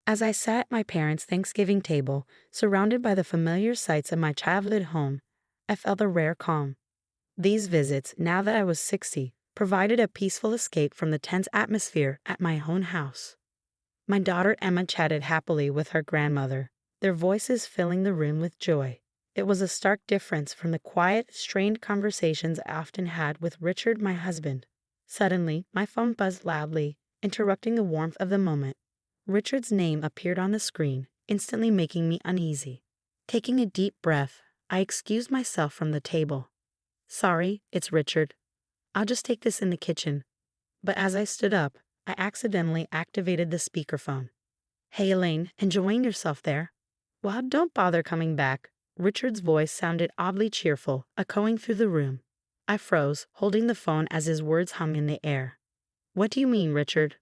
As I sat at my parents' Thanksgiving table, surrounded by the familiar sights of my childhood home, I felt a rare calm. These visits, now that I was 60, provided a peaceful escape from the tense atmosphere at my own house. My daughter Emma chatted happily with her grandmother, their voices filling the room with joy. It was a stark difference from the quiet, strained conversations I often had with Richard, my husband. Suddenly, my phone buzzed loudly, interrupting the warmth of the moment. Richard's name appeared on the screen, instantly making me uneasy. Taking a deep breath, I excused myself from the table. "Sorry, it's Richard. I'll just take this in the kitchen." But as I stood up, I accidentally activated the speakerphone. "Hey Elaine, enjoying yourself there?" "Well, don't bother coming back." Richard's voice sounded oddly cheerful, echoing through the room. I froze, holding the phone as his words hung in the air. "What do you mean, Richard?"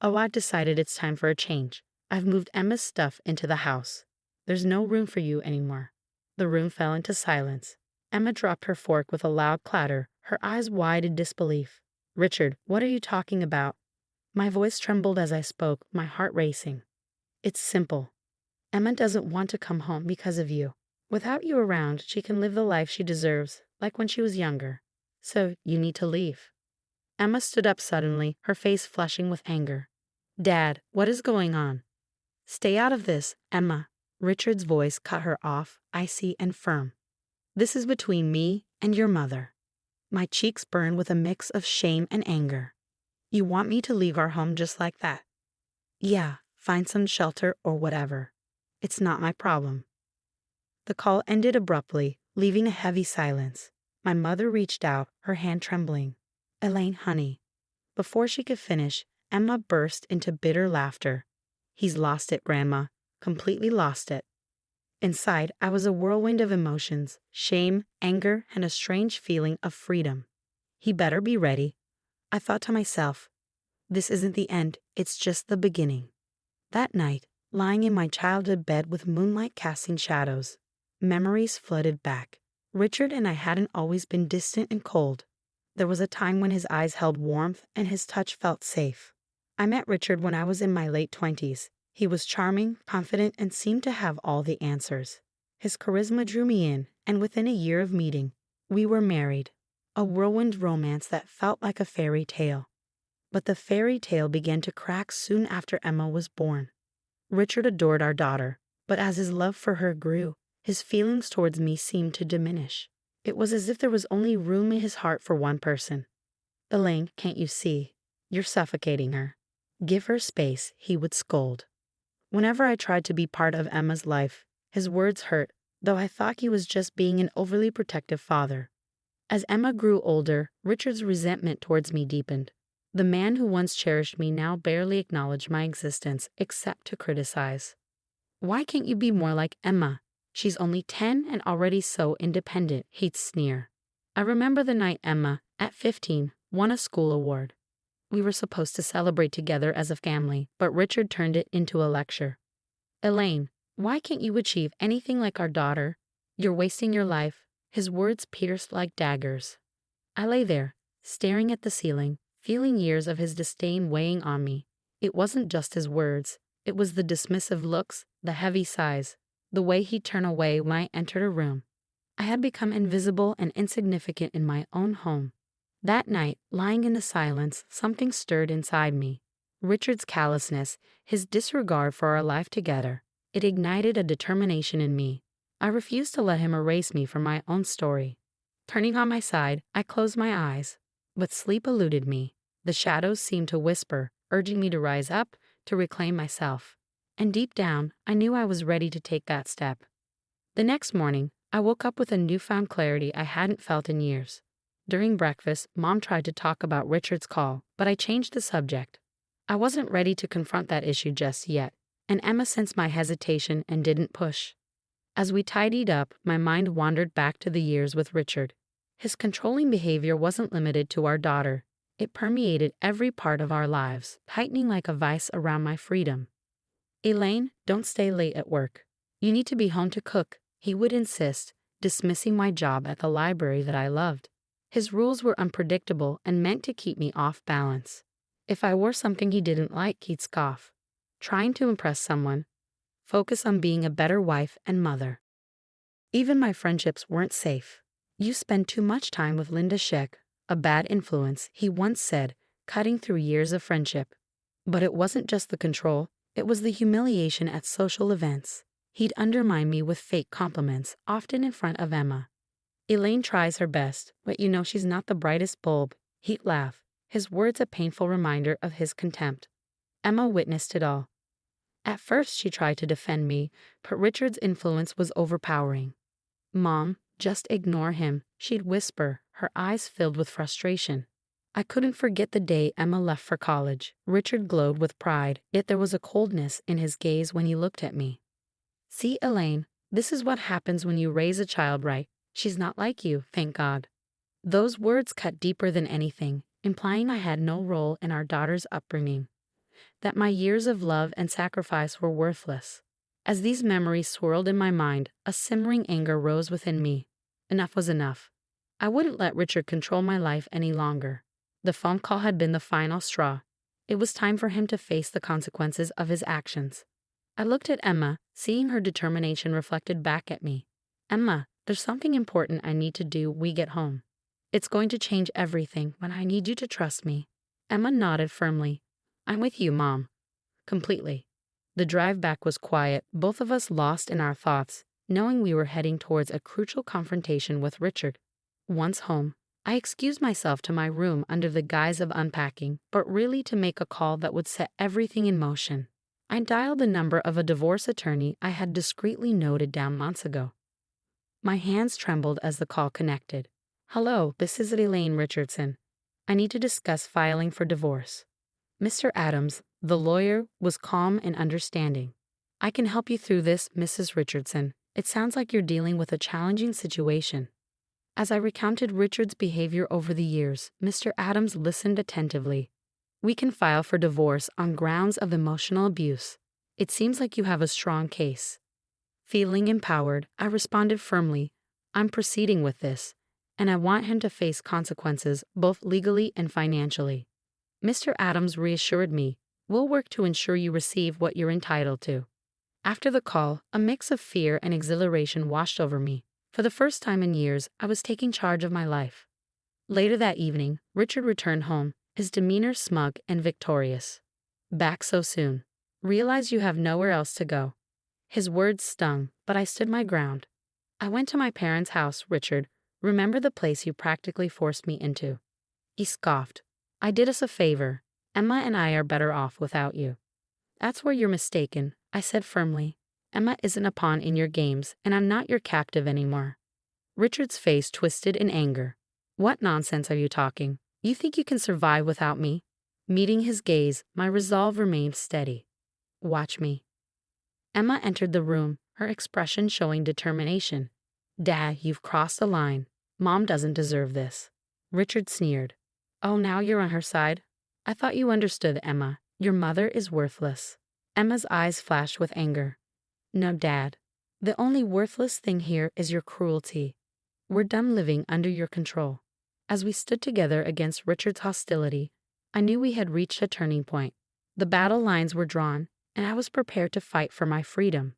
"Oh, I've decided it's time for a change. I've moved Emma's stuff into the house. There's no room for you anymore." The room fell into silence. Emma dropped her fork with a loud clatter, her eyes wide in disbelief. "Richard, what are you talking about?" My voice trembled as I spoke, my heart racing. "It's simple. Emma doesn't want to come home because of you. Without you around, she can live the life she deserves, like when she was younger. So you need to leave." Emma stood up suddenly, her face flushing with anger. "Dad, what is going on?" "Stay out of this, Emma." Richard's voice cut her off, icy and firm. "This is between me and your mother." My cheeks burned with a mix of shame and anger. "You want me to leave our home just like that?" "Yeah, find some shelter or whatever. It's not my problem." The call ended abruptly, leaving a heavy silence. My mother reached out, her hand trembling. "Elaine, honey." Before she could finish, Emma burst into bitter laughter. "He's lost it, Grandma. Completely lost it." Inside, I was a whirlwind of emotions, shame, anger, and a strange feeling of freedom. He better be ready. I thought to myself, this isn't the end, it's just the beginning. That night, lying in my childhood bed with moonlight casting shadows, memories flooded back. Richard and I hadn't always been distant and cold. There was a time when his eyes held warmth and his touch felt safe. I met Richard when I was in my late 20s. He was charming, confident, and seemed to have all the answers. His charisma drew me in, and within a year of meeting, we were married. A whirlwind romance that felt like a fairy tale. But the fairy tale began to crack soon after Emma was born. Richard adored our daughter, but as his love for her grew, his feelings towards me seemed to diminish. It was as if there was only room in his heart for one person. "Elaine, can't you see? You're suffocating her." "Give her space," he would scold. Whenever I tried to be part of Emma's life, his words hurt, though I thought he was just being an overly protective father. As Emma grew older, Richard's resentment towards me deepened. The man who once cherished me now barely acknowledged my existence, except to criticize. "Why can't you be more like Emma? She's only 10 and already so independent," he'd sneer. I remember the night Emma, at 15, won a school award. We were supposed to celebrate together as a family, but Richard turned it into a lecture. "Elaine, why can't you achieve anything like our daughter? You're wasting your life." His words pierced like daggers. I lay there, staring at the ceiling, feeling years of his disdain weighing on me. It wasn't just his words. It was the dismissive looks, the heavy sighs, the way he'd turn away when I entered a room. I had become invisible and insignificant in my own home. That night, lying in the silence, something stirred inside me. Richard's callousness, his disregard for our life together, it ignited a determination in me. I refused to let him erase me from my own story. Turning on my side, I closed my eyes, but sleep eluded me. The shadows seemed to whisper, urging me to rise up, to reclaim myself. And deep down, I knew I was ready to take that step. The next morning, I woke up with a newfound clarity I hadn't felt in years. During breakfast, Mom tried to talk about Richard's call, but I changed the subject. I wasn't ready to confront that issue just yet, and Emma sensed my hesitation and didn't push. As we tidied up, my mind wandered back to the years with Richard. His controlling behavior wasn't limited to our daughter. It permeated every part of our lives, tightening like a vice around my freedom. "Elaine, don't stay late at work. You need to be home to cook," he would insist, dismissing my job at the library that I loved. His rules were unpredictable and meant to keep me off balance. If I wore something he didn't like, he'd scoff. trying to impress someone, focus on being a better wife and mother. Even my friendships weren't safe. You spend too much time with Linda Sheck, a bad influence, he once said, cutting through years of friendship. But it wasn't just the control, it was the humiliation at social events. He'd undermine me with fake compliments, often in front of Emma. Elaine tries her best, but you know she's not the brightest bulb. He'd laugh, his words a painful reminder of his contempt. Emma witnessed it all. At first she tried to defend me, but Richard's influence was overpowering. "Mom, just ignore him," she'd whisper, her eyes filled with frustration. I couldn't forget the day Emma left for college. Richard glowed with pride, yet there was a coldness in his gaze when he looked at me. "See, Elaine, this is what happens when you raise a child right. She's not like you, thank God." Those words cut deeper than anything, implying I had no role in our daughter's upbringing, that my years of love and sacrifice were worthless. As these memories swirled in my mind, a simmering anger rose within me. Enough was enough. I wouldn't let Richard control my life any longer. The phone call had been the final straw. It was time for him to face the consequences of his actions. I looked at Emma, seeing her determination reflected back at me. "Emma, there's something important I need to do when we get home. It's going to change everything, but I need you to trust me." Emma nodded firmly. "I'm with you, Mom." Completely. The drive back was quiet, both of us lost in our thoughts, knowing we were heading towards a crucial confrontation with Richard. Once home, I excused myself to my room under the guise of unpacking, but really to make a call that would set everything in motion. I dialed the number of a divorce attorney I had discreetly noted down months ago. My hands trembled as the call connected. "Hello, this is Elaine Richardson. I need to discuss filing for divorce." Mr. Adams, the lawyer, was calm and understanding. "I can help you through this, Mrs. Richardson. It sounds like you're dealing with a challenging situation." As I recounted Richard's behavior over the years, Mr. Adams listened attentively. "We can file for divorce on grounds of emotional abuse. It seems like you have a strong case." Feeling empowered, I responded firmly, "I'm proceeding with this, and I want him to face consequences both legally and financially." Mr. Adams reassured me, "We'll work to ensure you receive what you're entitled to." After the call, a mix of fear and exhilaration washed over me. For the first time in years, I was taking charge of my life. Later that evening, Richard returned home, his demeanor smug and victorious. "Back so soon. Realize you have nowhere else to go." His words stung, but I stood my ground. "I went to my parents' house, Richard. Remember the place you practically forced me into?" He scoffed. "I did us a favor. Emma and I are better off without you." "That's where you're mistaken," I said firmly. "Emma isn't a pawn in your games, and I'm not your captive anymore." Richard's face twisted in anger. "What nonsense are you talking? You think you can survive without me?" Meeting his gaze, my resolve remained steady. "Watch me." Emma entered the room, her expression showing determination. "Dad, you've crossed the line. Mom doesn't deserve this." Richard sneered. "Oh, now you're on her side? I thought you understood, Emma. Your mother is worthless." Emma's eyes flashed with anger. "No, Dad. The only worthless thing here is your cruelty. We're done living under your control." As we stood together against Richard's hostility, I knew we had reached a turning point. The battle lines were drawn, and I was prepared to fight for my freedom.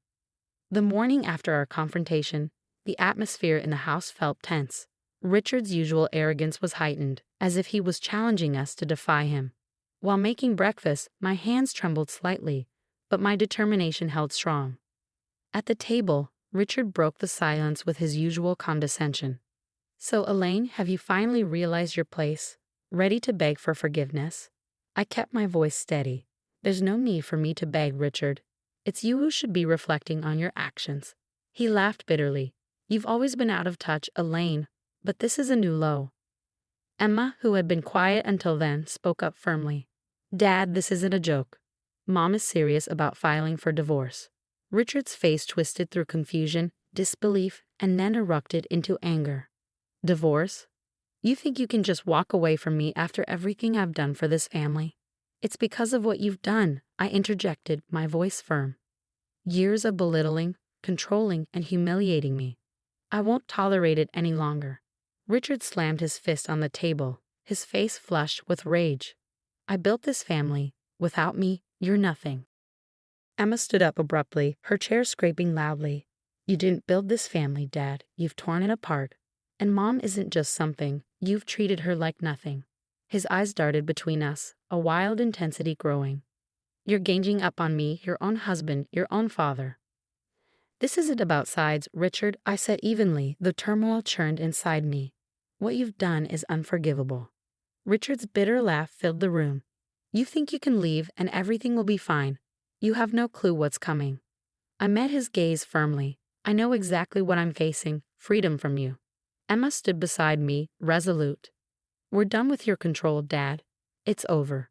The morning after our confrontation, the atmosphere in the house felt tense. Richard's usual arrogance was heightened, as if he was challenging us to defy him. While making breakfast, my hands trembled slightly, but my determination held strong. At the table, Richard broke the silence with his usual condescension. "So, Elaine, have you finally realized your place? Ready to beg for forgiveness?" I kept my voice steady. "There's no need for me to beg, Richard. It's you who should be reflecting on your actions." He laughed bitterly. "You've always been out of touch, Elaine, but this is a new low." Emma, who had been quiet until then, spoke up firmly. "Dad, this isn't a joke. Mom is serious about filing for divorce." Richard's face twisted through confusion, disbelief, and then erupted into anger. "Divorce? You think you can just walk away from me after everything I've done for this family?" "It's because of what you've done," I interjected, my voice firm. "Years of belittling, controlling, and humiliating me. I won't tolerate it any longer." Richard slammed his fist on the table, his face flushed with rage. "I built this family. Without me, you're nothing." Emma stood up abruptly, her chair scraping loudly. You didn't build this family, Dad. You've torn it apart. And Mom isn't just something. You've treated her like nothing. His eyes darted between us, a wild intensity growing. You're ganging up on me, your own husband, your own father. This isn't about sides, Richard, I said evenly, the turmoil churned inside me. What you've done is unforgivable. Richard's bitter laugh filled the room. You think you can leave and everything will be fine. You have no clue what's coming. I met his gaze firmly. I know exactly what I'm facing, freedom from you. Emma stood beside me, resolute. We're done with your control, Dad. It's over.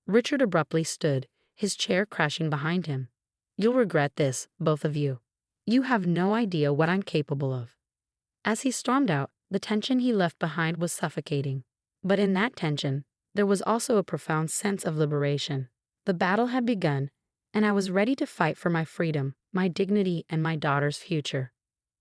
Richard abruptly stood, his chair crashing behind him. You'll regret this, both of you. You have no idea what I'm capable of. As he stormed out, the tension he left behind was suffocating. But in that tension, there was also a profound sense of liberation. The battle had begun, and I was ready to fight for my freedom, my dignity, and my daughter's future.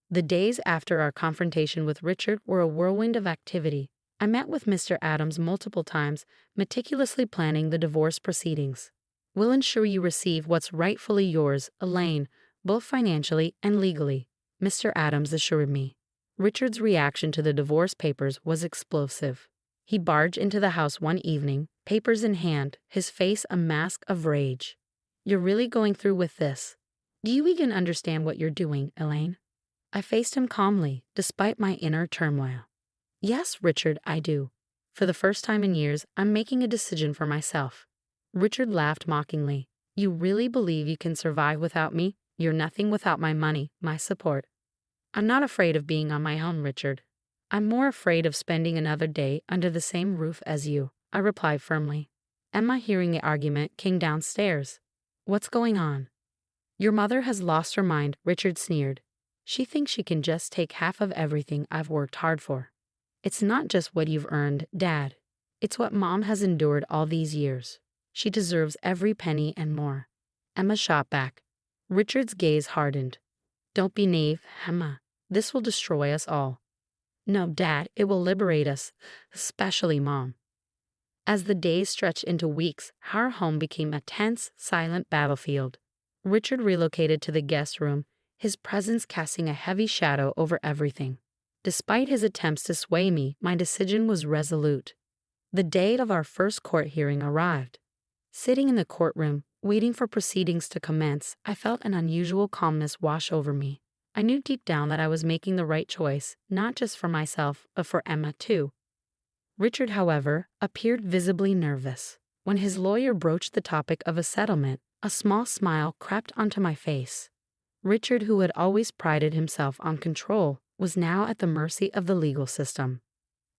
The days after our confrontation with Richard were a whirlwind of activity. I met with Mr. Adams multiple times, meticulously planning the divorce proceedings. We'll ensure you receive what's rightfully yours, Elaine, both financially and legally, Mr. Adams assured me. Richard's reaction to the divorce papers was explosive. He barged into the house one evening, papers in hand, his face a mask of rage. You're really going through with this? Do you even understand what you're doing, Elaine? I faced him calmly, despite my inner turmoil. Yes, Richard, I do. For the first time in years, I'm making a decision for myself. Richard laughed mockingly. You really believe you can survive without me? You're nothing without my money, my support. I'm not afraid of being on my own, Richard. I'm more afraid of spending another day under the same roof as you, I replied firmly. Emma, hearing the argument, came downstairs. What's going on? Your mother has lost her mind, Richard sneered. She thinks she can just take half of everything I've worked hard for. It's not just what you've earned, Dad. It's what Mom has endured all these years. She deserves every penny and more. Emma shot back. Richard's gaze hardened. Don't be naive, Emma. This will destroy us all. No, Dad, it will liberate us, especially Mom. As the days stretched into weeks, our home became a tense, silent battlefield. Richard relocated to the guest room, his presence casting a heavy shadow over everything. Despite his attempts to sway me, my decision was resolute. The date of our first court hearing arrived. Sitting in the courtroom, waiting for proceedings to commence, I felt an unusual calmness wash over me. I knew deep down that I was making the right choice, not just for myself, but for Emma too. Richard, however, appeared visibly nervous. When his lawyer broached the topic of a settlement, a small smile crept onto my face. Richard, who had always prided himself on control, was now at the mercy of the legal system.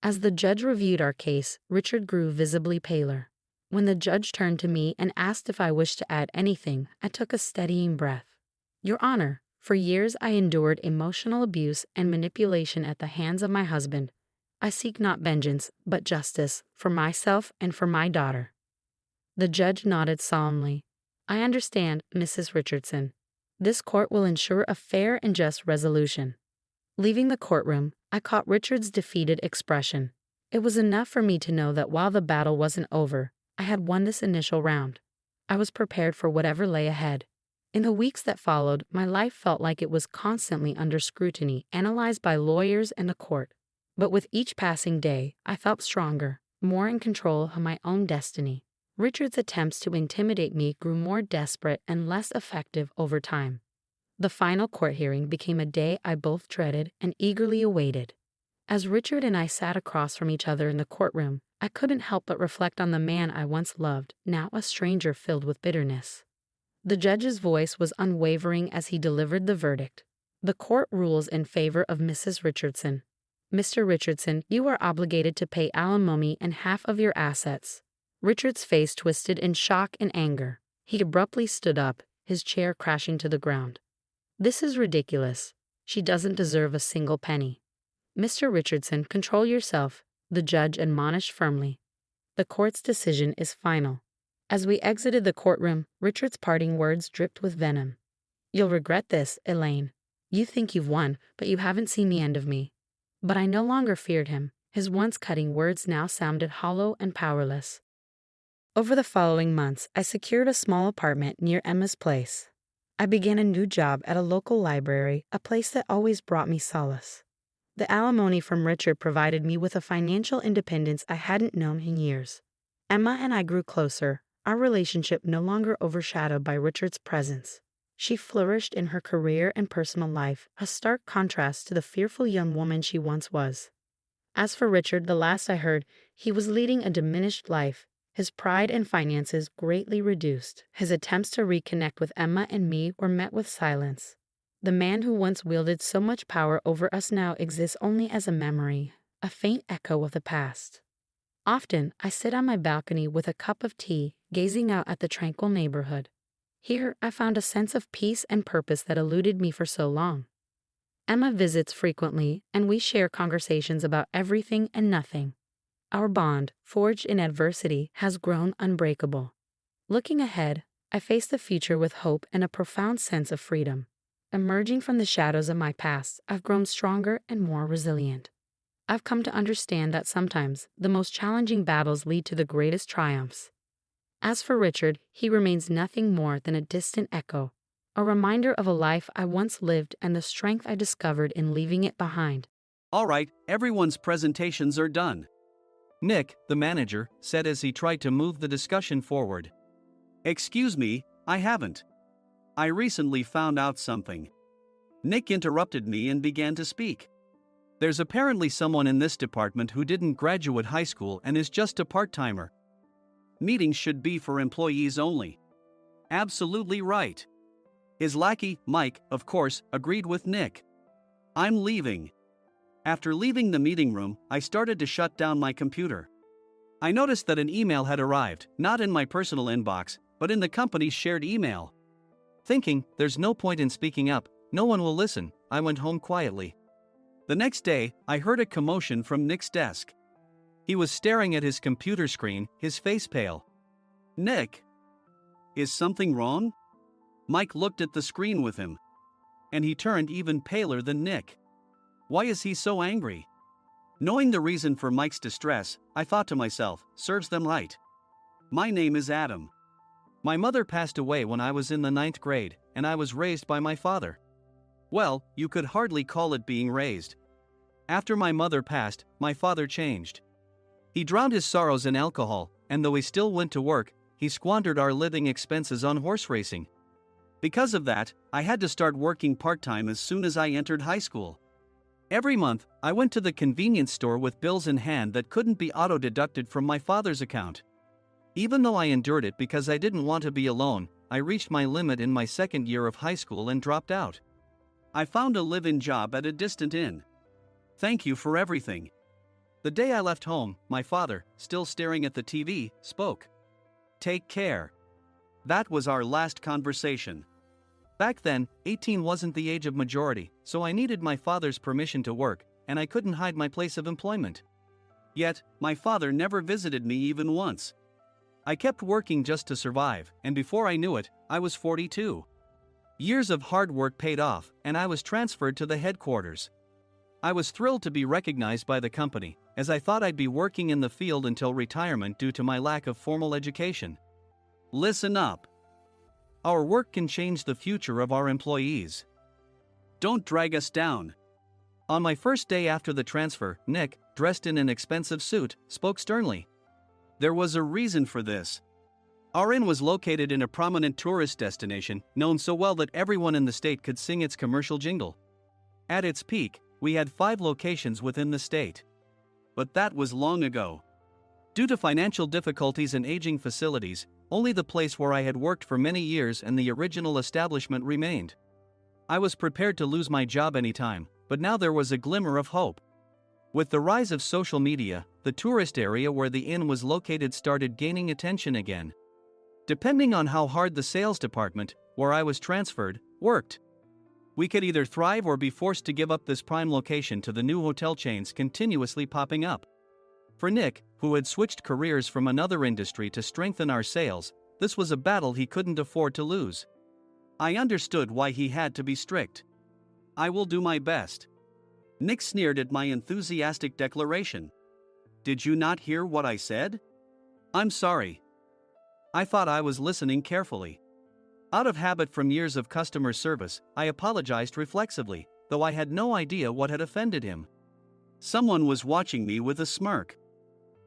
As the judge reviewed our case, Richard grew visibly paler. When the judge turned to me and asked if I wished to add anything, I took a steadying breath. Your Honor, for years I endured emotional abuse and manipulation at the hands of my husband. I seek not vengeance, but justice, for myself and for my daughter. The judge nodded solemnly. I understand, Mrs. Richardson. This court will ensure a fair and just resolution. Leaving the courtroom, I caught Richard's defeated expression. It was enough for me to know that while the battle wasn't over, I had won this initial round. I was prepared for whatever lay ahead. In the weeks that followed, my life felt like it was constantly under scrutiny, analyzed by lawyers and the court. But with each passing day, I felt stronger, more in control of my own destiny. Richard's attempts to intimidate me grew more desperate and less effective over time. The final court hearing became a day I both dreaded and eagerly awaited. As Richard and I sat across from each other in the courtroom, I couldn't help but reflect on the man I once loved, now a stranger filled with bitterness. The judge's voice was unwavering as he delivered the verdict. The court rules in favor of Mrs. Richardson. Mr. Richardson, you are obligated to pay alimony and half of your assets. Richard's face twisted in shock and anger. He abruptly stood up, his chair crashing to the ground. This is ridiculous. She doesn't deserve a single penny. Mr. Richardson, control yourself, the judge admonished firmly. The court's decision is final. As we exited the courtroom, Richard's parting words dripped with venom. You'll regret this, Elaine. You think you've won, but you haven't seen the end of me. But I no longer feared him. His once cutting words now sounded hollow and powerless. Over the following months, I secured a small apartment near Emma's place. I began a new job at a local library, a place that always brought me solace. The alimony from Richard provided me with a financial independence I hadn't known in years. Emma and I grew closer, our relationship no longer overshadowed by Richard's presence. She flourished in her career and personal life, a stark contrast to the fearful young woman she once was. As for Richard, the last I heard, he was leading a diminished life, his pride and finances greatly reduced. His attempts to reconnect with Emma and me were met with silence. The man who once wielded so much power over us now exists only as a memory, a faint echo of the past. Often, I sit on my balcony with a cup of tea, gazing out at the tranquil neighborhood. Here, I found a sense of peace and purpose that eluded me for so long. Emma visits frequently, and we share conversations about everything and nothing. Our bond, forged in adversity, has grown unbreakable. Looking ahead, I face the future with hope and a profound sense of freedom. Emerging from the shadows of my past, I've grown stronger and more resilient. I've come to understand that sometimes the most challenging battles lead to the greatest triumphs. As for Richard, he remains nothing more than a distant echo, a reminder of a life I once lived and the strength I discovered in leaving it behind. All right, everyone's presentations are done. Nick, the manager, said as he tried to move the discussion forward. Excuse me, I haven't. I recently found out something. Nick interrupted me and began to speak. There's apparently someone in this department who didn't graduate high school and is just a part-timer. Meetings should be for employees only. Absolutely right. His lackey, Mike, of course, agreed with Nick. I'm leaving. After leaving the meeting room, I started to shut down my computer. I noticed that an email had arrived, not in my personal inbox, but in the company's shared email. Thinking, there's no point in speaking up, no one will listen, I went home quietly. The next day, I heard a commotion from Nick's desk. He was staring at his computer screen, his face pale. Nick! Is something wrong? Mike looked at the screen with him. And he turned even paler than Nick. Why is he so angry? Knowing the reason for Mike's distress, I thought to myself, serves them right. My name is Adam. My mother passed away when I was in the 9th grade, and I was raised by my father. Well, you could hardly call it being raised. After my mother passed, my father changed. He drowned his sorrows in alcohol, and though he still went to work, he squandered our living expenses on horse racing. Because of that, I had to start working part-time as soon as I entered high school. Every month, I went to the convenience store with bills in hand that couldn't be auto-deducted from my father's account. Even though I endured it because I didn't want to be alone, I reached my limit in my 2nd year of high school and dropped out. I found a live-in job at a distant inn. Thank you for everything. The day I left home, my father, still staring at the TV, spoke. Take care. That was our last conversation. Back then, 18 wasn't the age of majority, so I needed my father's permission to work, and I couldn't hide my place of employment. Yet, my father never visited me even once. I kept working just to survive, and before I knew it, I was 42. Years of hard work paid off, and I was transferred to the headquarters. I was thrilled to be recognized by the company, as I thought I'd be working in the field until retirement due to my lack of formal education. Listen up. Our work can change the future of our employees. Don't drag us down. On my first day after the transfer, Nick, dressed in an expensive suit, spoke sternly. There was a reason for this. Our inn was located in a prominent tourist destination, known so well that everyone in the state could sing its commercial jingle. At its peak, we had 5 locations within the state. But that was long ago. Due to financial difficulties and aging facilities, only the place where I had worked for many years and the original establishment remained. I was prepared to lose my job anytime, but now there was a glimmer of hope. With the rise of social media, the tourist area where the inn was located started gaining attention again. Depending on how hard the sales department, where I was transferred, worked, we could either thrive or be forced to give up this prime location to the new hotel chains continuously popping up. For Nick, who had switched careers from another industry to strengthen our sales, this was a battle he couldn't afford to lose. I understood why he had to be strict. I will do my best. Nick sneered at my enthusiastic declaration. Did you not hear what I said? I'm sorry. I thought I was listening carefully. Out of habit from years of customer service, I apologized reflexively, though I had no idea what had offended him. Someone was watching me with a smirk.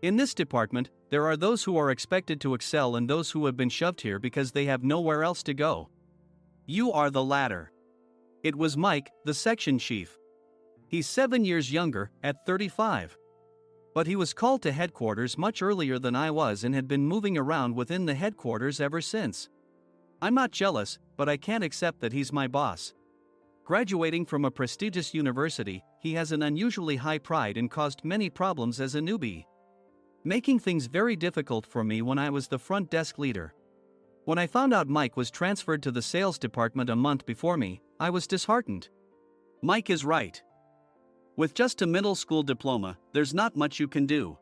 In this department, there are those who are expected to excel and those who have been shoved here because they have nowhere else to go. You are the latter. It was Mike, the section chief. He's 7 years younger, at 35. But he was called to headquarters much earlier than I was and had been moving around within the headquarters ever since. I'm not jealous, but I can't accept that he's my boss. Graduating from a prestigious university, he has an unusually high pride and caused many problems as a newbie, making things very difficult for me when I was the front desk leader. When I found out Mike was transferred to the sales department a month before me, I was disheartened. Mike is right. With just a middle school diploma, there's not much you can do.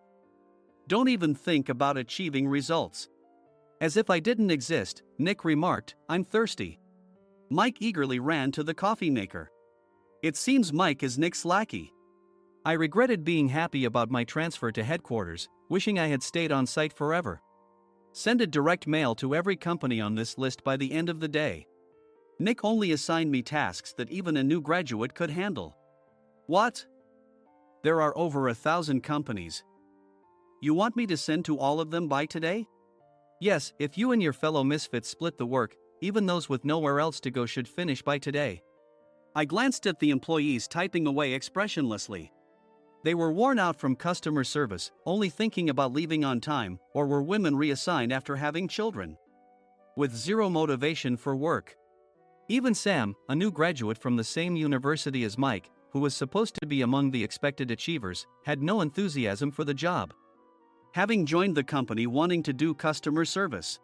Don't even think about achieving results. As if I didn't exist, Nick remarked, "I'm thirsty." Mike eagerly ran to the coffee maker. It seems Mike is Nick's lackey. I regretted being happy about my transfer to headquarters, wishing I had stayed on site forever. Send a direct mail to every company on this list by the end of the day. Nick only assigned me tasks that even a new graduate could handle. What? There are over 1,000 companies. You want me to send to all of them by today? Yes, if you and your fellow misfits split the work, even those with nowhere else to go should finish by today. I glanced at the employees typing away expressionlessly. They were worn out from customer service, only thinking about leaving on time, or were women reassigned after having children, with zero motivation for work. Even Sam, a new graduate from the same university as Mike, who was supposed to be among the expected achievers, had no enthusiasm for the job, having joined the company wanting to do customer service.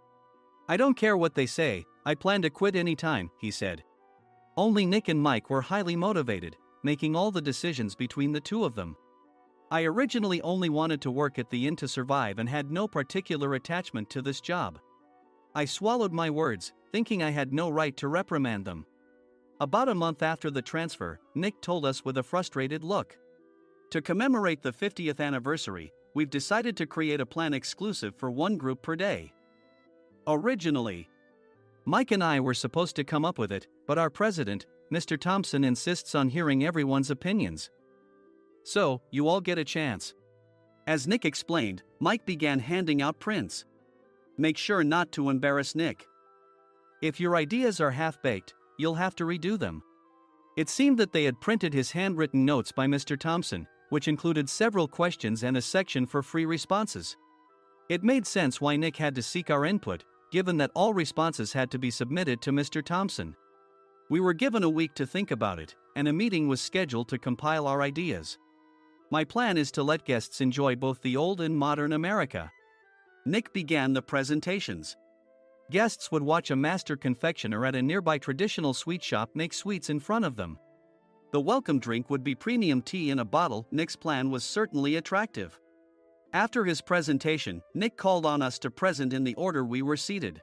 I don't care what they say, I plan to quit anytime, he said. Only Nick and Mike were highly motivated, making all the decisions between the two of them. I originally only wanted to work at the inn to survive and had no particular attachment to this job. I swallowed my words, thinking I had no right to reprimand them. About a month after the transfer, Nick told us with a frustrated look. To commemorate the 50th anniversary, we've decided to create a plan exclusive for one group per day. Originally, Mike and I were supposed to come up with it, but our president, Mr. Thompson, insists on hearing everyone's opinions. So, you all get a chance. As Nick explained, Mike began handing out prints. Make sure not to embarrass Nick. If your ideas are half-baked, you'll have to redo them. It seemed that they had printed his handwritten notes by Mr. Thompson, which included several questions and a section for free responses. It made sense why Nick had to seek our input, given that all responses had to be submitted to Mr. Thompson. We were given a week to think about it, and a meeting was scheduled to compile our ideas. My plan is to let guests enjoy both the old and modern America. Nick began the presentations. Guests would watch a master confectioner at a nearby traditional sweet shop make sweets in front of them. The welcome drink would be premium tea in a bottle. Nick's plan was certainly attractive. After his presentation, Nick called on us to present in the order we were seated.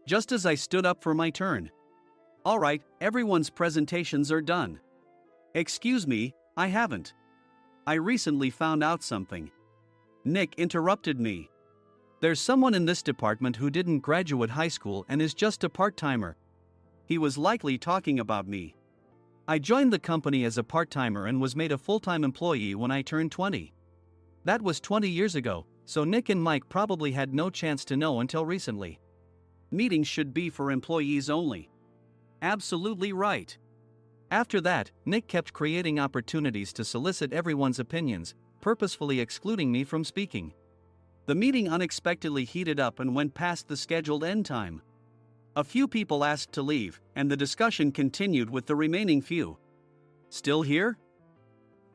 Just as I stood up for my turn. All right, everyone's presentations are done. Excuse me, I haven't. I recently found out something. Nick interrupted me. There's someone in this department who didn't graduate high school and is just a part-timer. He was likely talking about me. I joined the company as a part-timer and was made a full-time employee when I turned 20. That was 20 years ago, so Nick and Mike probably had no chance to know until recently. Meetings should be for employees only. Absolutely right. After that, Nick kept creating opportunities to solicit everyone's opinions, purposefully excluding me from speaking. The meeting unexpectedly heated up and went past the scheduled end time. A few people asked to leave, and the discussion continued with the remaining few. Still here?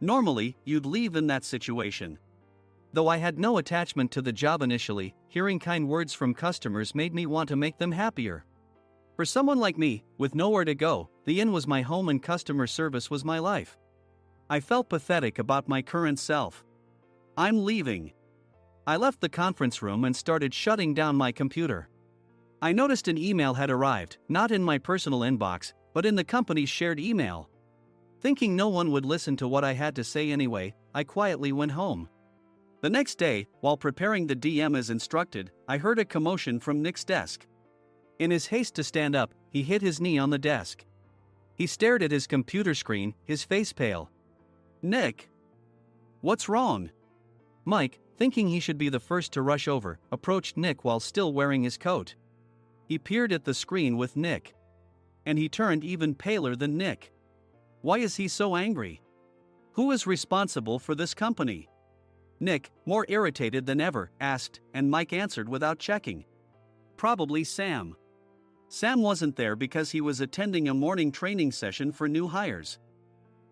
Normally, you'd leave in that situation. Though I had no attachment to the job initially, hearing kind words from customers made me want to make them happier. For someone like me, with nowhere to go, the inn was my home and customer service was my life. I felt pathetic about my current self. I'm leaving. I left the conference room and started shutting down my computer. I noticed an email had arrived, not in my personal inbox, but in the company's shared email. Thinking no one would listen to what I had to say anyway, I quietly went home. The next day, while preparing the DM as instructed, I heard a commotion from Nick's desk. In his haste to stand up, he hit his knee on the desk. He stared at his computer screen, his face pale. "Nick? What's wrong?" Mike, thinking he should be the first to rush over, approached Nick while still wearing his coat. He peered at the screen with Nick. And he turned even paler than Nick. Why is he so angry? Who is responsible for this company? Nick, more irritated than ever, asked, and Mike answered without checking. Probably Sam. Sam wasn't there because he was attending a morning training session for new hires.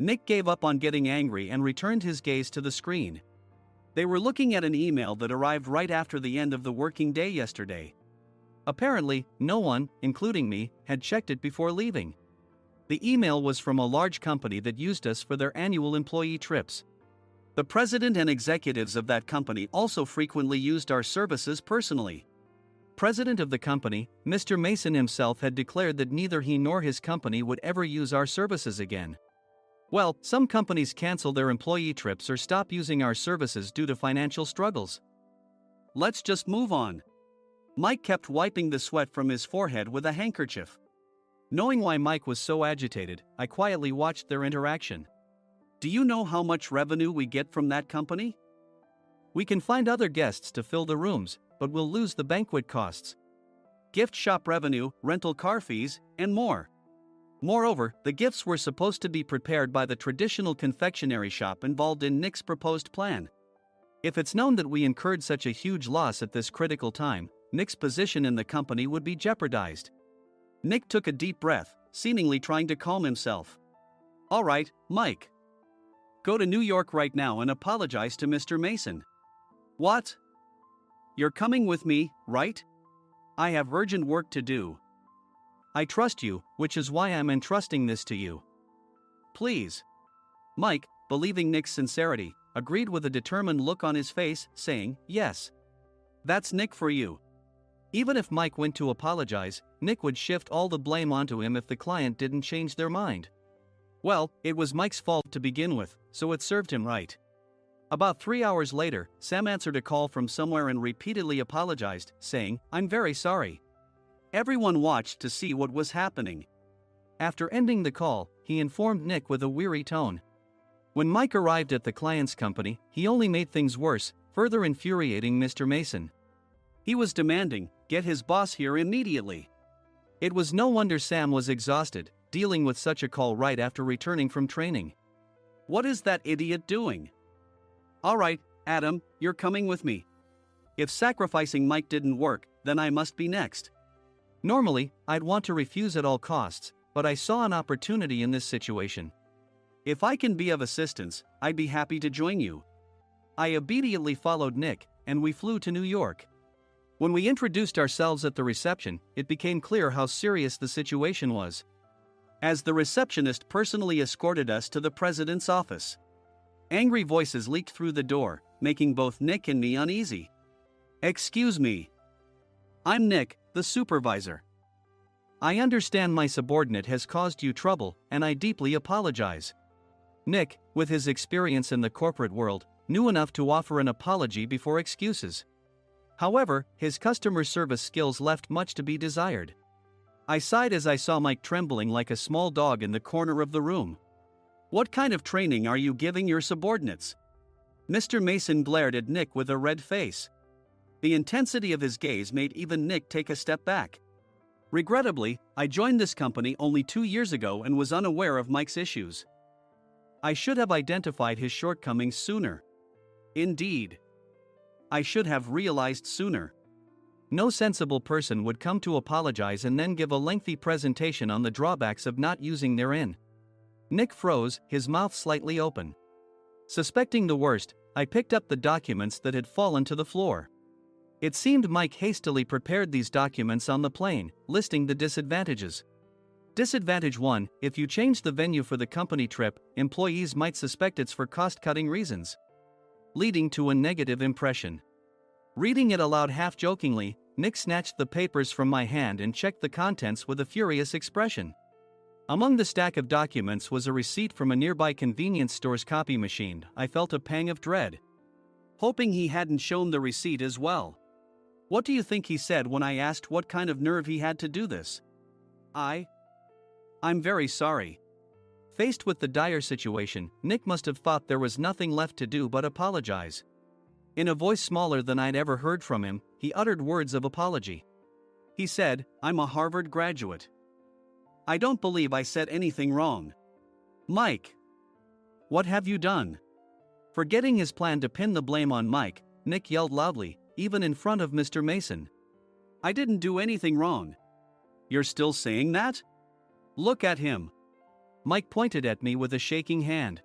Nick gave up on getting angry and returned his gaze to the screen. They were looking at an email that arrived right after the end of the working day yesterday. Apparently, no one, including me, had checked it before leaving. The email was from a large company that used us for their annual employee trips. The president and executives of that company also frequently used our services personally. President of the company, Mr. Mason himself, had declared that neither he nor his company would ever use our services again. Well, some companies cancel their employee trips or stop using our services due to financial struggles. Let's just move on. Mike kept wiping the sweat from his forehead with a handkerchief. Knowing why Mike was so agitated, I quietly watched their interaction. Do you know how much revenue we get from that company? We can find other guests to fill the rooms, but we'll lose the banquet costs, gift shop revenue, rental car fees, and more. Moreover, the gifts were supposed to be prepared by the traditional confectionery shop involved in Nick's proposed plan. If it's known that we incurred such a huge loss at this critical time, Nick's position in the company would be jeopardized. Nick took a deep breath, seemingly trying to calm himself. All right, Mike. Go to New York right now and apologize to Mr. Mason. What? You're coming with me, right? I have urgent work to do. I trust you, which is why I'm entrusting this to you. Please. Mike, believing Nick's sincerity, agreed with a determined look on his face, saying, yes. That's Nick for you. Even if Mike went to apologize, Nick would shift all the blame onto him if the client didn't change their mind. Well, it was Mike's fault to begin with, so it served him right. About 3 hours later, Sam answered a call from somewhere and repeatedly apologized, saying, I'm very sorry. Everyone watched to see what was happening. After ending the call, he informed Nick with a weary tone. When Mike arrived at the client's company, he only made things worse, further infuriating Mr. Mason. He was demanding, get his boss here immediately. It was no wonder Sam was exhausted, dealing with such a call right after returning from training. What is that idiot doing? All right, Adam, you're coming with me. If sacrificing Mike didn't work, then I must be next. Normally, I'd want to refuse at all costs, but I saw an opportunity in this situation. If I can be of assistance, I'd be happy to join you. I immediately followed Nick, and we flew to New York. When we introduced ourselves at the reception, it became clear how serious the situation was, as the receptionist personally escorted us to the president's office. Angry voices leaked through the door, making both Nick and me uneasy. Excuse me. I'm Nick, the supervisor. I understand my subordinate has caused you trouble, and I deeply apologize. Nick, with his experience in the corporate world, knew enough to offer an apology before excuses. However, his customer service skills left much to be desired. I sighed as I saw Mike trembling like a small dog in the corner of the room. What kind of training are you giving your subordinates? Mr. Mason glared at Nick with a red face. The intensity of his gaze made even Nick take a step back. Regrettably, I joined this company only 2 years ago and was unaware of Mike's issues. I should have identified his shortcomings sooner. Indeed. I should have realized sooner. No sensible person would come to apologize and then give a lengthy presentation on the drawbacks of not using their inn. Nick froze, his mouth slightly open. Suspecting the worst, I picked up the documents that had fallen to the floor. It seemed Mike hastily prepared these documents on the plane, listing the disadvantages. Disadvantage 1: if you change the venue for the company trip, employees might suspect it's for cost-cutting reasons, leading to a negative impression. Reading it aloud half-jokingly, Nick snatched the papers from my hand and checked the contents with a furious expression. Among the stack of documents was a receipt from a nearby convenience store's copy machine. I felt a pang of dread. hoping he hadn't shown the receipt as well. What do you think he said when I asked what kind of nerve he had to do this? I'm very sorry. Faced with the dire situation, Nick must have thought there was nothing left to do but apologize. In a voice smaller than I'd ever heard from him, he uttered words of apology. He said, "I'm a Harvard graduate. I don't believe I said anything wrong." Mike! What have you done? Forgetting his plan to pin the blame on Mike, Nick yelled loudly, even in front of Mr. Mason. "I didn't do anything wrong." "You're still saying that? Look at him." Mike pointed at me with a shaking hand.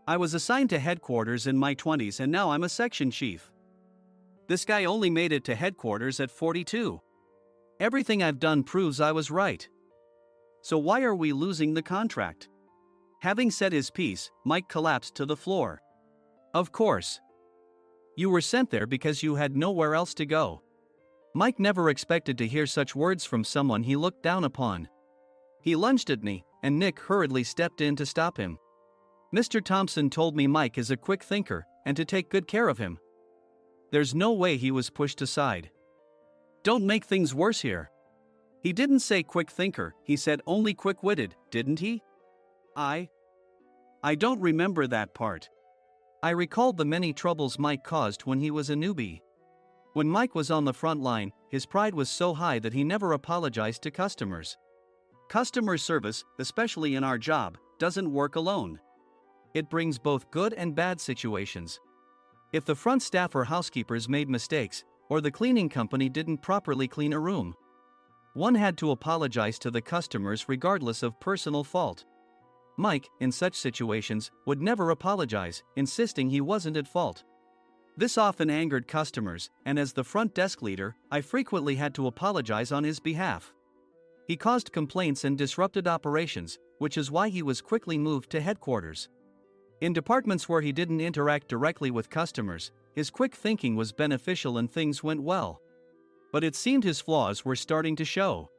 "I was assigned to headquarters in my 20s and now I'm a section chief. This guy only made it to headquarters at 42. Everything I've done proves I was right. So why are we losing the contract?" Having said his piece, Mike collapsed to the floor. "Of course. You were sent there because you had nowhere else to go." Mike never expected to hear such words from someone he looked down upon. He lunged at me, and Nick hurriedly stepped in to stop him. "Mr. Thompson told me Mike is a quick thinker, and to take good care of him." There's no way he was pushed aside. "Don't make things worse here. He didn't say quick thinker, he said only quick-witted, didn't he?" I don't remember that part. I recalled the many troubles Mike caused when he was a newbie. When Mike was on the front line, his pride was so high that he never apologized to customers. Customer service, especially in our job, doesn't work alone. It brings both good and bad situations. If the front staff or housekeepers made mistakes, or the cleaning company didn't properly clean a room, one had to apologize to the customers regardless of personal fault. Mike, in such situations, would never apologize, insisting he wasn't at fault. This often angered customers, and as the front desk leader, I frequently had to apologize on his behalf. He caused complaints and disrupted operations, which is why he was quickly moved to headquarters. In departments where he didn't interact directly with customers, his quick thinking was beneficial and things went well. But it seemed his flaws were starting to show.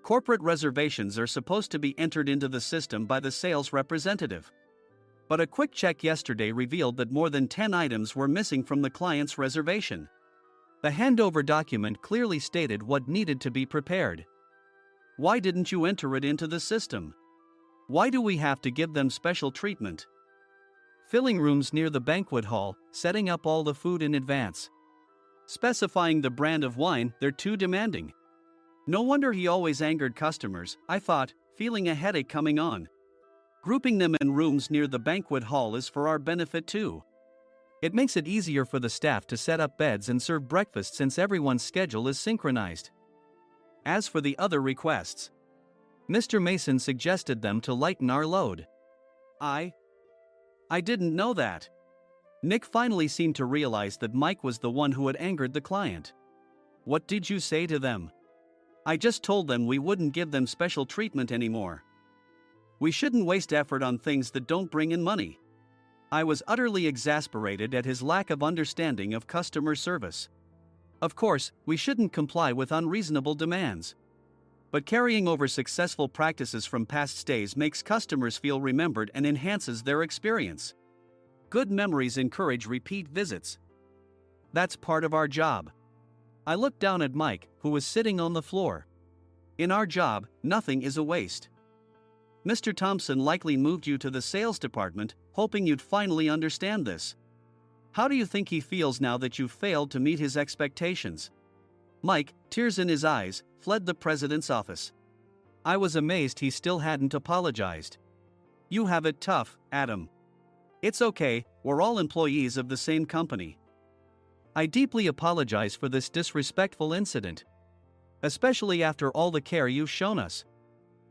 Corporate reservations are supposed to be entered into the system by the sales representative. But a quick check yesterday revealed that more than 10 items were missing from the client's reservation. The handover document clearly stated what needed to be prepared. Why didn't you enter it into the system? Why do we have to give them special treatment? Filling rooms near the banquet hall, setting up all the food in advance. Specifying the brand of wine, they're too demanding. No wonder he always angered customers, I thought, feeling a headache coming on. Grouping them in rooms near the banquet hall is for our benefit too. It makes it easier for the staff to set up beds and serve breakfast since everyone's schedule is synchronized. As for the other requests, Mr. Mason suggested them to lighten our load. I didn't know that. Nick finally seemed to realize that Mike was the one who had angered the client. What did you say to them? I just told them we wouldn't give them special treatment anymore. We shouldn't waste effort on things that don't bring in money. I was utterly exasperated at his lack of understanding of customer service. Of course, we shouldn't comply with unreasonable demands. But carrying over successful practices from past stays makes customers feel remembered and enhances their experience. Good memories encourage repeat visits. That's part of our job. I looked down at Mike, who was sitting on the floor. In our job, nothing is a waste. Mr. Thompson likely moved you to the sales department, hoping you'd finally understand this. How do you think he feels now that you've failed to meet his expectations? Mike, tears in his eyes, fled the president's office. I was amazed he still hadn't apologized. You have it tough, Adam. It's okay, we're all employees of the same company. I deeply apologize for this disrespectful incident. Especially after all the care you've shown us.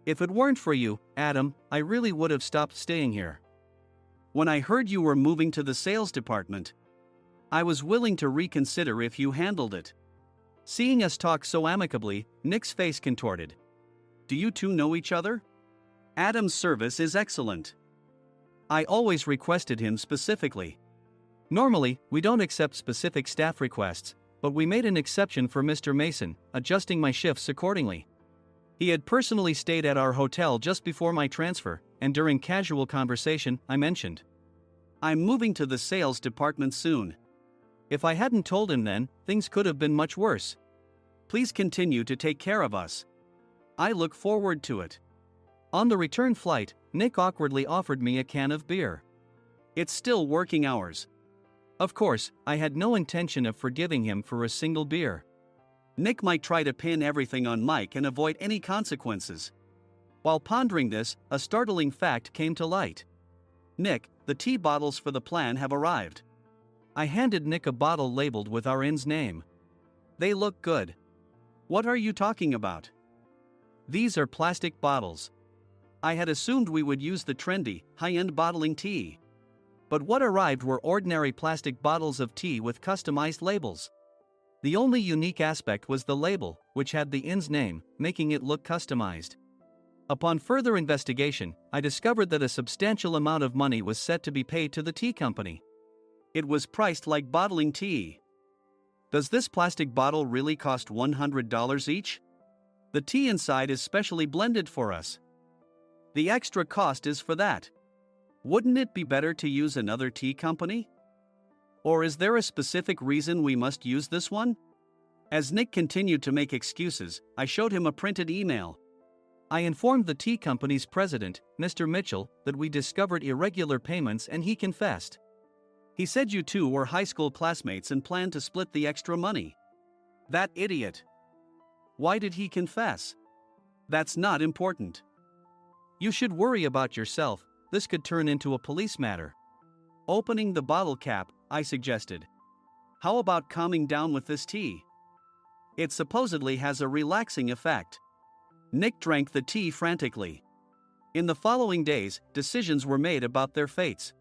If it weren't for you, Adam, I really would have stopped staying here. When I heard you were moving to the sales department, I was willing to reconsider if you handled it. Seeing us talk so amicably, Nick's face contorted. Do you two know each other? Adam's service is excellent. I always requested him specifically. Normally, we don't accept specific staff requests, but we made an exception for Mr. Mason, adjusting my shifts accordingly. He had personally stayed at our hotel just before my transfer, and during casual conversation, I mentioned, I'm moving to the sales department soon. If I hadn't told him then, things could have been much worse. Please continue to take care of us. I look forward to it. On the return flight, Nick awkwardly offered me a can of beer. It's still working hours. Of course, I had no intention of forgiving him for a single beer. Nick might try to pin everything on Mike and avoid any consequences. While pondering this, a startling fact came to light. Nick, the tea bottles for the plan have arrived. I handed Nick a bottle labeled with our inn's name. They look good. What are you talking about? These are plastic bottles. I had assumed we would use the trendy, high-end bottling tea. But what arrived were ordinary plastic bottles of tea with customized labels. The only unique aspect was the label, which had the inn's name, making it look customized. Upon further investigation, I discovered that a substantial amount of money was set to be paid to the tea company. It was priced like bottling tea. Does this plastic bottle really cost $100 each? The tea inside is specially blended for us. The extra cost is for that. Wouldn't it be better to use another tea company? Or is there a specific reason we must use this one? As Nick continued to make excuses, I showed him a printed email. I informed the tea company's president, Mr. Mitchell, that we discovered irregular payments and he confessed. He said you two were high school classmates and planned to split the extra money. That idiot. Why did he confess? That's not important. You should worry about yourself, this could turn into a police matter. Opening the bottle cap, I suggested. How about calming down with this tea? It supposedly has a relaxing effect. Nick drank the tea frantically. In the following days, decisions were made about their fates.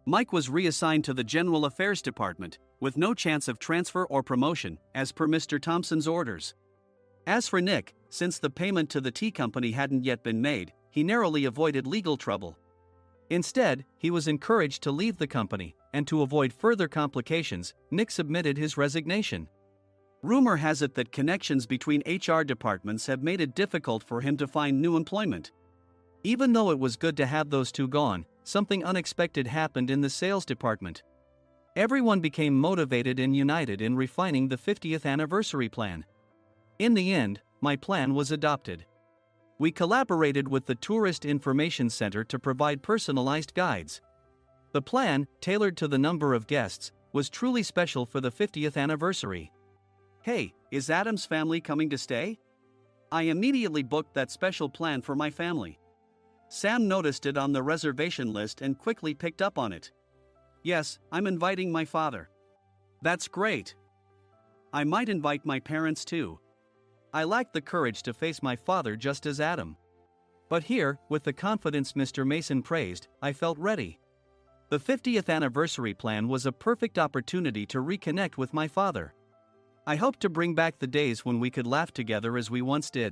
Mike was reassigned to the General Affairs Department, with no chance of transfer or promotion, as per Mr. Thompson's orders. As for Nick, since the payment to the tea company hadn't yet been made, he narrowly avoided legal trouble. Instead, he was encouraged to leave the company, and to avoid further complications, Nick submitted his resignation. Rumor has it that connections between HR departments have made it difficult for him to find new employment. Even though it was good to have those two gone, something unexpected happened in the sales department. Everyone became motivated and united in refining the 50th anniversary plan. In the end, my plan was adopted. We collaborated with the Tourist Information Center to provide personalized guides. The plan, tailored to the number of guests, was truly special for the 50th anniversary. Hey, is Adam's family coming to stay? I immediately booked that special plan for my family. Sam noticed it on the reservation list and quickly picked up on it. Yes, I'm inviting my father. That's great. I might invite my parents too. I lacked the courage to face my father just as Adam. But here, with the confidence Mr. Mason praised, I felt ready. The 50th anniversary plan was a perfect opportunity to reconnect with my father. I hoped to bring back the days when we could laugh together as we once did.